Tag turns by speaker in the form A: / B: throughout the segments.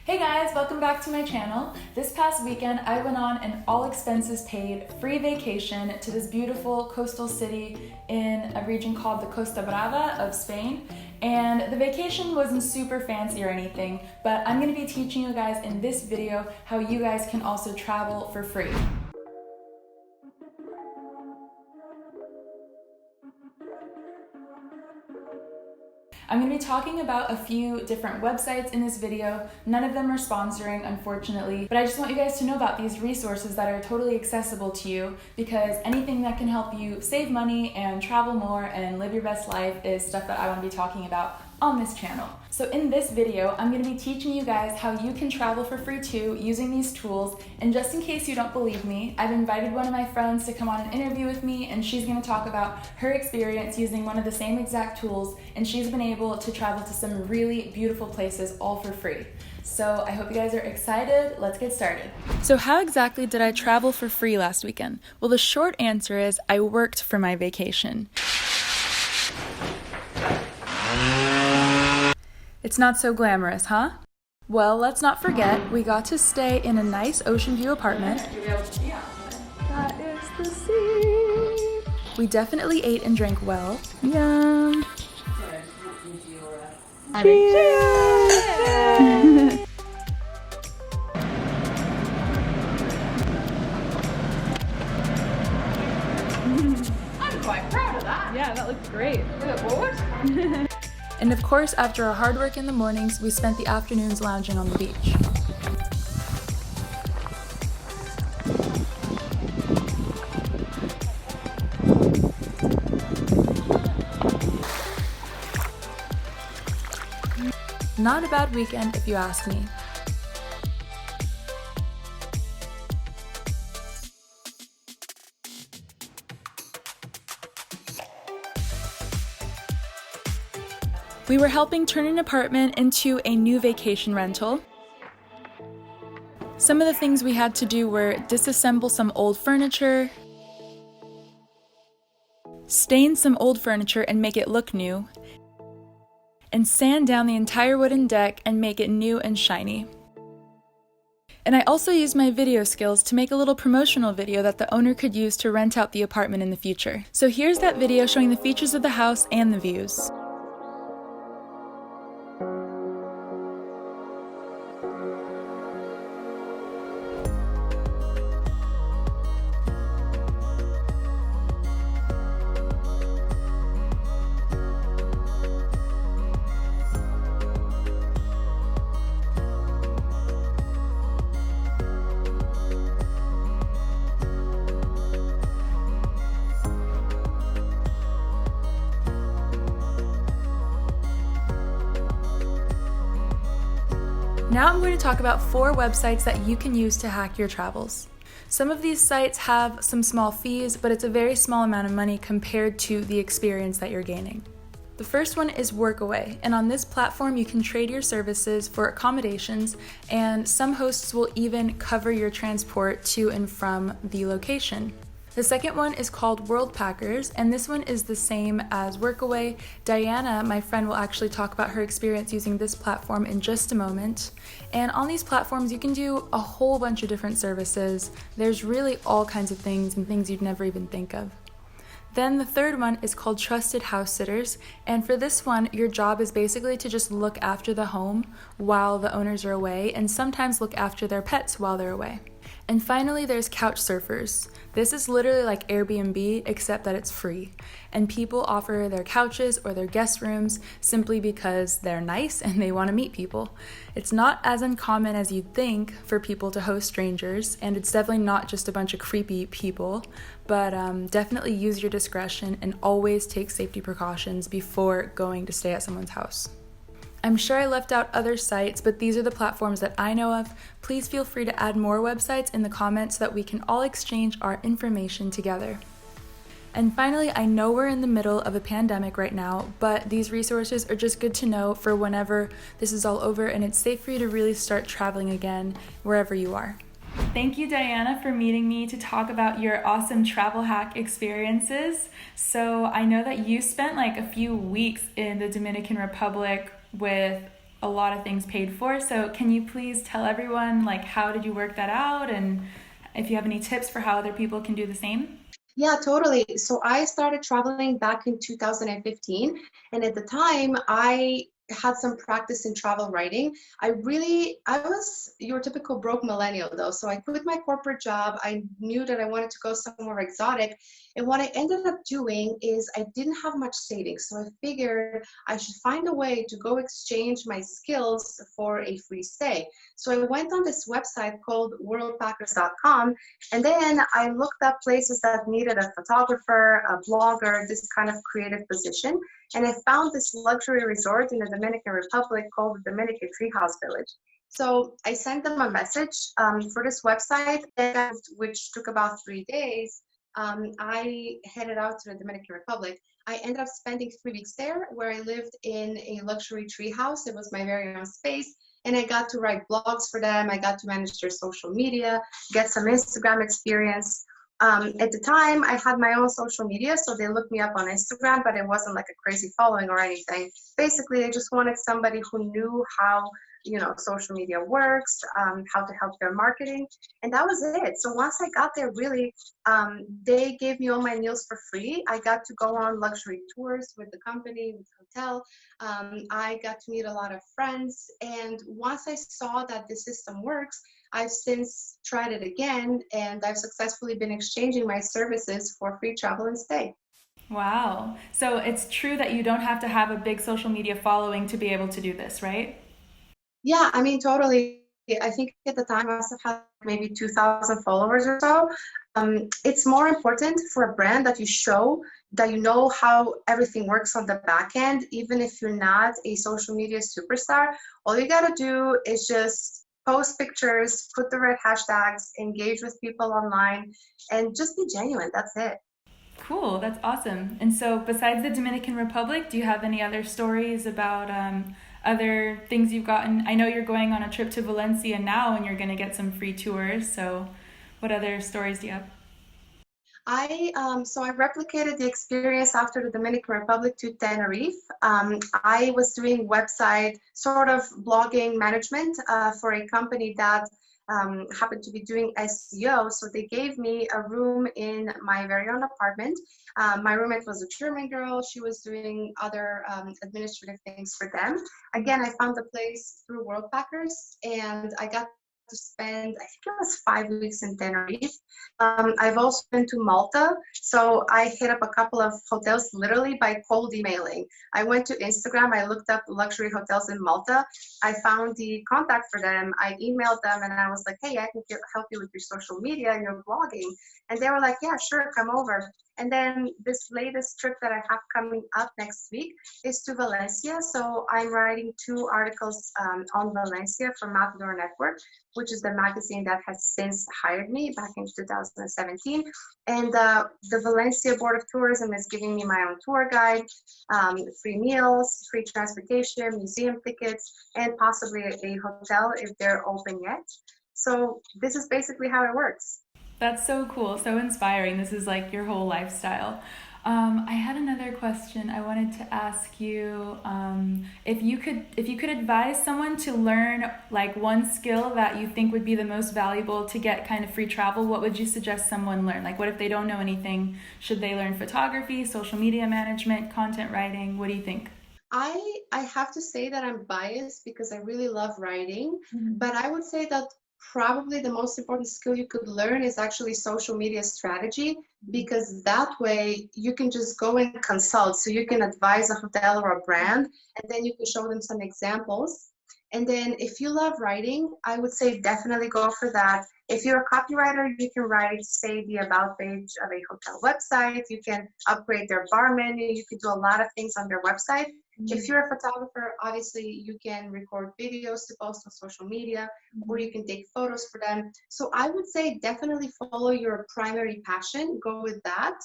A: Hey guys, welcome back to my channel. This past weekend, I went on an all expenses paid free vacation to this beautiful coastal city in a region called the Costa Brava of Spain. And the vacation wasn't super fancy or anything, but I'm gonna be teaching you guys in this video how you guys can also travel for free. I'm going to be talking about a few different websites in this video. None of them are sponsoring, unfortunately, but I just want you guys to know about these resources that are totally accessible to you, because anything that can help you save money and travel more and live your best life is stuff that I want to be talking about on this channel. So in this video, I'm going to be teaching you guys how you can travel for free too using these tools. And just in case you don't believe me, I've invited one of my friends to come on an interview with me, and she's going to talk about her experience using one of the same exact tools, and she's been able to travel to some really beautiful places all for free. So I hope you guys are excited. Let's get started. So how exactly did I travel for free last weekend? Well, the short answer is I worked for my vacation. It's not so glamorous, huh? Well, let's not forget, we got to stay in a nice ocean view apartment. That is the sea. We definitely ate and drank well. Yum. Cheers!
B: I'm quite proud of that.
A: Yeah, that looks great.
B: Look forward.
A: And of course, after our hard work in the mornings, we spent the afternoons lounging on the beach. Not a bad weekend if you ask me. We were helping turn an apartment into a new vacation rental. Some of the things we had to do were disassemble some old furniture, stain some old furniture and make it look new, and sand down the entire wooden deck and make it new and shiny. And I also used my video skills to make a little promotional video that the owner could use to rent out the apartment in the future. So here's that video showing the features of the house and the views. Now I'm going to talk about 4 websites that you can use to hack your travels. Some of these sites have some small fees, but it's a very small amount of money compared to the experience that you're gaining. The first one is Workaway, and on this platform you can trade your services for accommodations, and some hosts will even cover your transport to and from the location. The second one is called Worldpackers, and this one is the same as Workaway. Dayana, my friend, will actually talk about her experience using this platform in just a moment. And on these platforms, you can do a whole bunch of different services. There's really all kinds of things and things you'd never even think of. Then the third one is called Trusted House Sitters, and for this one, your job is basically to just look after the home while the owners are away, and sometimes look after their pets while they're away. And finally, there's Couch Surfers. This is literally like Airbnb, except that it's free. And people offer their couches or their guest rooms simply because they're nice and they want to meet people. It's not as uncommon as you'd think for people to host strangers, and it's definitely not just a bunch of creepy people, but definitely use your discretion and always take safety precautions before going to stay at someone's house. I'm sure I left out other sites, but these are the platforms that I know of. Please feel free to add more websites in the comments so that we can all exchange our information together. And finally, I know we're in the middle of a pandemic right now, but these resources are just good to know for whenever this is all over and it's safe for you to really start traveling again wherever you are. Thank you, Dayana, for meeting me to talk about your awesome travel hack experiences. So I know that you spent like a few weeks in the Dominican Republic with a lot of things paid for. So can you please tell everyone, like, how did you work that out, and if you have any tips for how other people can do the same?
C: Yeah, totally. So I started traveling back in 2015, and at the time I had some practice in travel writing. I was your typical broke millennial though. So I quit my corporate job. I knew that I wanted to go somewhere exotic. And what I ended up doing is I didn't have much savings. So I figured I should find a way to go exchange my skills for a free stay. So I went on this website called worldpackers.com, and then I looked up places that needed a photographer, a blogger, this kind of creative position. And I found this luxury resort in the Dominican Republic called the Dominican Treehouse Village. So I sent them a message for this website, and, which took about 3 days. I headed out to the Dominican Republic. I ended up spending 3 weeks there, where I lived in a luxury treehouse. It was my very own space. And I got to write blogs for them. I got to manage their social media, get some Instagram experience. At the time, I had my own social media, so they looked me up on Instagram, but it wasn't like a crazy following or anything. Basically, I just wanted somebody who knew how, social media works, how to help their marketing, and that was it. So once I got there, really, they gave me all my meals for free. I got to go on luxury tours with the company, with the hotel. I got to meet a lot of friends, and once I saw that the system works, I've since tried it again, and I've successfully been exchanging my services for free travel and stay.
A: Wow. So it's true that you don't have to have a big social media following to be able to do this, right?
C: Yeah, I mean, totally. I think at the time I must have had maybe 2,000 followers or so. It's more important for a brand that you show that you know how everything works on the back end, even if you're not a social media superstar. All you gotta do is just post pictures, put the right hashtags, engage with people online, and just be genuine. That's it.
A: Cool, that's awesome. And so, besides the Dominican Republic, do you have any other stories about other things you've gotten? I know you're going on a trip to Valencia now and you're going to get some free tours. So, what other stories do you have?
C: I replicated the experience after the Dominican Republic to Tenerife. I was doing website sort of blogging management for a company that happened to be doing SEO. So they gave me a room in my very own apartment. My roommate was a German girl. She was doing other administrative things for them. Again, I found the place through Worldpackers, and I got to spend, I think it was 5 weeks in Tenerife. I've also been to Malta, so I hit up a couple of hotels literally by cold emailing. I went to Instagram, I looked up luxury hotels in Malta, I found the contact for them, I emailed them, and I was like, hey, I can help you with your social media and your blogging. And they were like, yeah, sure, come over. And then this latest trip that I have coming up next week is to Valencia. So I'm writing 2 articles on Valencia for Matador Network, which is the magazine that has since hired me back in 2017. And the Valencia Board of Tourism is giving me my own tour guide, free meals, free transportation, museum tickets, and possibly a hotel if they're open yet. So this is basically how it works.
A: That's so cool, so inspiring. This is like your whole lifestyle. I had another question I wanted to ask you. If you could advise someone to learn like one skill that you think would be the most valuable to get kind of free travel, what would you suggest someone learn? Like, what if they don't know anything? Should they learn photography, social media management, content writing? What do you think?
C: I have to say that I'm biased because I really love writing,
A: Mhm.
C: but I would say that probably the most important skill you could learn is actually social media strategy, because that way you can just go and consult. So you can advise a hotel or a brand, and then you can show them some examples. And then if you love writing, I would say definitely go for that. If you're a copywriter, you can write, say, the about page of a hotel website. You can upgrade their bar menu. You can do a lot of things on their website. If you're a photographer, obviously you can record videos to post on social media, or you can take photos for them. So I would say definitely follow your primary passion, go with that.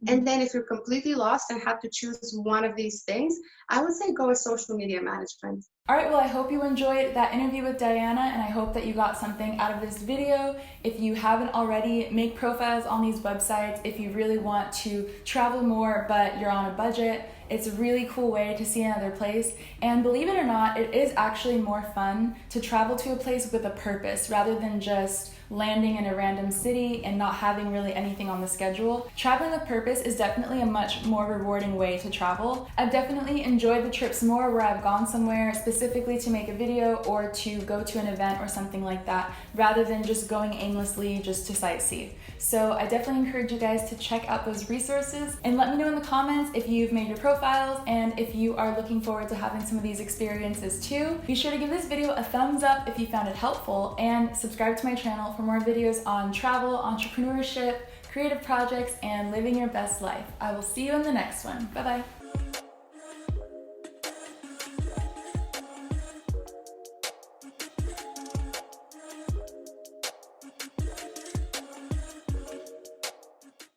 C: And then if you're completely lost and have to choose one of these things, I would say go with social media management.
A: Alright, well I hope you enjoyed that interview with Dayana, and I hope that you got something out of this video. If you haven't already, make profiles on these websites if you really want to travel more but you're on a budget. It's a really cool way to see another place, and believe it or not, it is actually more fun to travel to a place with a purpose rather than just landing in a random city and not having really anything on the schedule. Traveling with purpose is definitely a much more rewarding way to travel. I've definitely enjoyed the trips more where I've gone somewhere specifically to make a video or to go to an event or something like that, rather than just going aimlessly just to sightsee. So I definitely encourage you guys to check out those resources, and let me know in the comments if you've made your profiles and if you are looking forward to having some of these experiences too. Be sure to give this video a thumbs up if you found it helpful, and subscribe to my channel for more videos on travel, entrepreneurship, creative projects, and living your best life. I will see you in the next one. Bye bye.